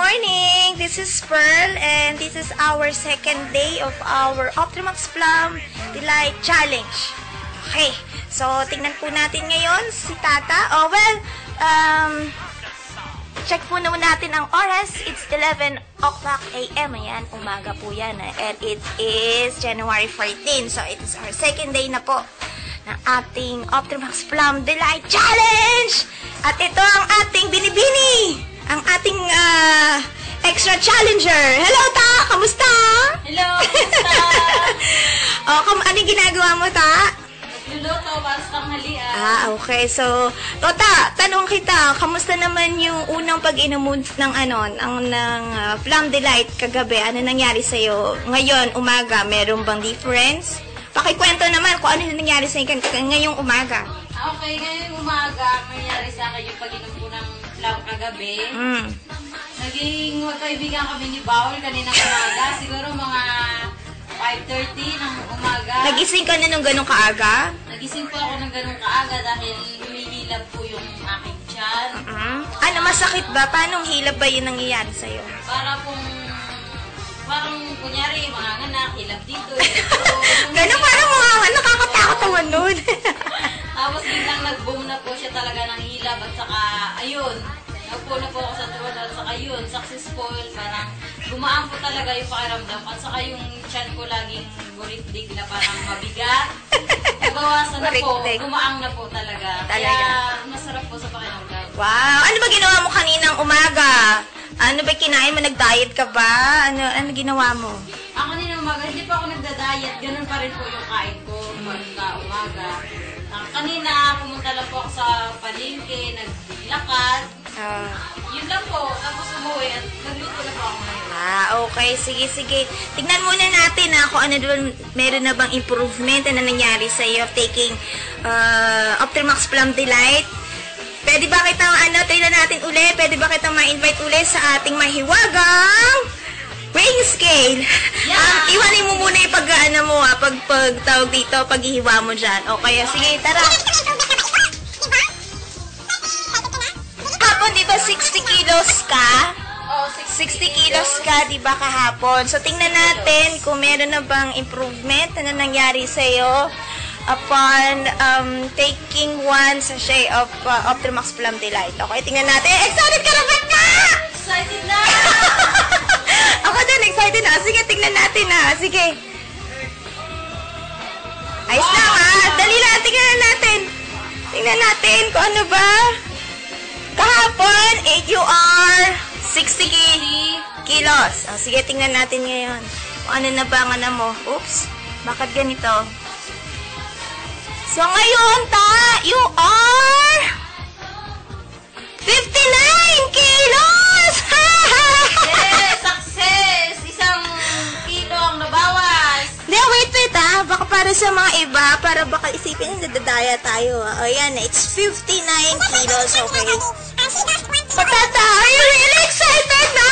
morning! This is Pearl and this is our second day of our Optimax Plum Delight Challenge. Okay, so tingnan po natin ngayon si Tata. Oh well, check po naman natin ang oras. It's 11 o'clock a.m. Ayan, umaga po yan. And it is January 14. So it is our second day na po ng ating Optimax Plum Delight Challenge! At ito ang ating binibini! Ang ating extra challenger. Hello, Ta! Kamusta? Hello, kamusta? Anong ginagawa mo, Ta? Nagluluto para sa tanghalian. Okay. So, Ta, tanong kita, kamusta naman yung unang pag-inom mo ng Plum Delight kagabi? Ano nangyari sa'yo? Ngayon, umaga, meron bang difference? Pakikwento naman kung ano nangyari sa'yo ngayong umaga. Okay, ngayong umaga, nangyari sa akin yung pag-inom ko ng plum kagabi. Naging magkaibigan kami ni Baul kaninang umaga. Siguro mga 5:30 ng umaga. Nagising ka na nung ganun kaaga? Nagising po ako ng ganun kaaga dahil humihilab po yung aking tiyan. Ano, masakit ba? Paano hilab ba yun nangyayari sa'yo? Parang kunyari, mga nganak, hilab dito. Ganun, parang mga nakakatakot naman nun. Tapos biglang nag-boom na po siya talaga ng hilab at saka, ayun, nagpo na po ako sa tuwan at saka yun, successful, parang gumaan po talaga yung pakiramdam at saka yung tiyan ko laging burik-dig na parang mabigat. Nabawasan na po, gumaang na po talaga. Kaya masarap po sa pakiramdam. Wow! Ano ba ginawa mo kaninang umaga? Ano ba kinain mo? Nag-diet ka ba? Ano ginawa mo? Ako kaninang umaga, hindi pa ako nagda-diet. Ganun pa rin po yung kain ko pagka umaga. Kanina, pumunta lang po ako sa palengke, naglakad. Yun lang po. Tapos umuwi at nagluto na po ako ngayon. Okay. Sige. Tignan muna natin kung ano doon, meron na bang improvement na nangyari sa iyo of taking Optimax Plum Delight. Pwede ba kitang tingnan natin uli? Pwede ba kitang ma-invite uli sa ating mahiwagang weighing scale? Yeah. Iwanin mo muna yung pagtawag dito, paghihiwa mo dyan. Okay, sige, tara. Hapon, di ba 60 kilos ka? Oh, 60 kilos ka, di ba, kahapon? So, tingnan natin kung meron na bang improvement na nangyari sa'yo upon taking one sachet of Optimax Plum Delight. Okay, tingnan natin. Excited ka na ba na? excited na! Ako din, excited na. Sige, tingnan natin Sige. Ayos lang Dali lang, tingnan natin. Tingnan natin kung ano ba. Kahapon, you are 60 kilos. Sige, tingnan natin ngayon. Kung ano na ba ang mo. Oops, bakit ganito? So, ngayon, you are 59 kilos! Yes, success! 1 kilo ang nabawas. Wait, baka para sa mga iba, para baka isipin na dadaya tayo. Ayan, it's 59 kilos, okay? Patata, are you really excited na?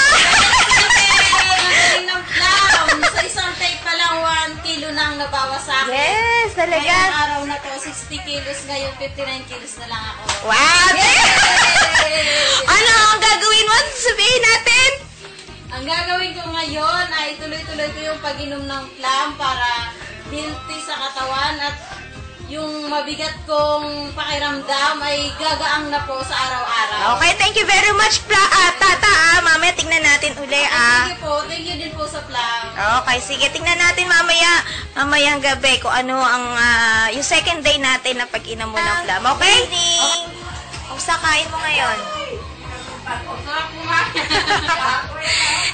Ng plum. Sa isang take pa lang 1 kilo na ang nabawas sa akin. Yes, talaga. Ngayong araw na to, 60 kilos. Ngayon, 59 kilos na lang ako. Wow! Yay! Ano ang gagawin mo? Sabihin natin? Ang gagawin ko ngayon ay tuloy-tuloy ko yung pag-inom ng plum para healthy sa katawan at yung mabigat kong pakiramdam ay gagaang na po sa araw-araw. Okay, thank you very much, Tata. Mamaya tingnan natin uli, Sige po, thank you din po sa plum. Okay, sige, tingnan natin mamayang gabi kung ano ang yung second day natin na pag-inom mo ng plum. Okay? Kumusta kain mo ngayon?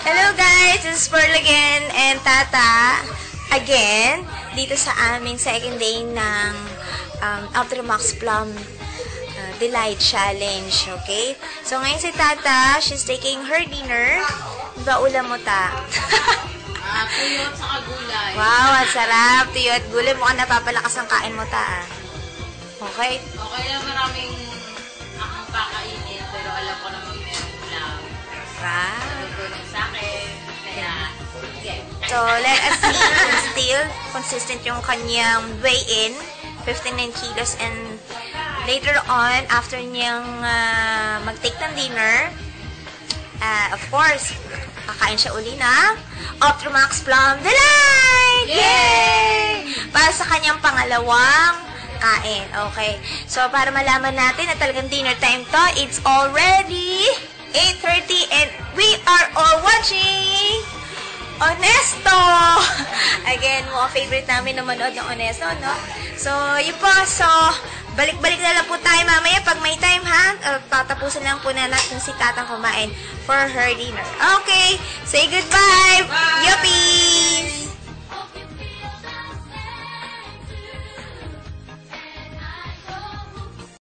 Hello guys, this is Pearl again and Tata again dito sa aming second day ng Optimax Plum Delight Challenge, okay? So ngayon si Tata, she's taking her dinner. Diba ulam mo, Ta? Tuyo at saka gulay. Wow, ang sarap. Tuyo at gulay. Mukhang napapalakas ang kain mo, Ta. Okay? Okay lang, maraming akong kakainin pero alam ko naman meron ulam. Wow. Nagulong sa akin. Kaya, sige. So, let us see kung still consistent yung kanyang weigh-in, 59 kilos, and later on, after niyang mag-take ng dinner, of course, kakain siya uli ng Optimax Plum Delight! Yay! Para sa kanyang pangalawang kain. Okay. So, para malaman natin na talagang dinner time to, it's already 8:30 and we are all watching Honesto! Again, mga favorite namin na manood ng Honesto, no? So, yun po. So, balik-balik na lang po tayo mamaya pag may time, ha? Tatapusin lang po na natin si Tatang kumain for her dinner. Okay. Say goodbye! Bye! Yuppie!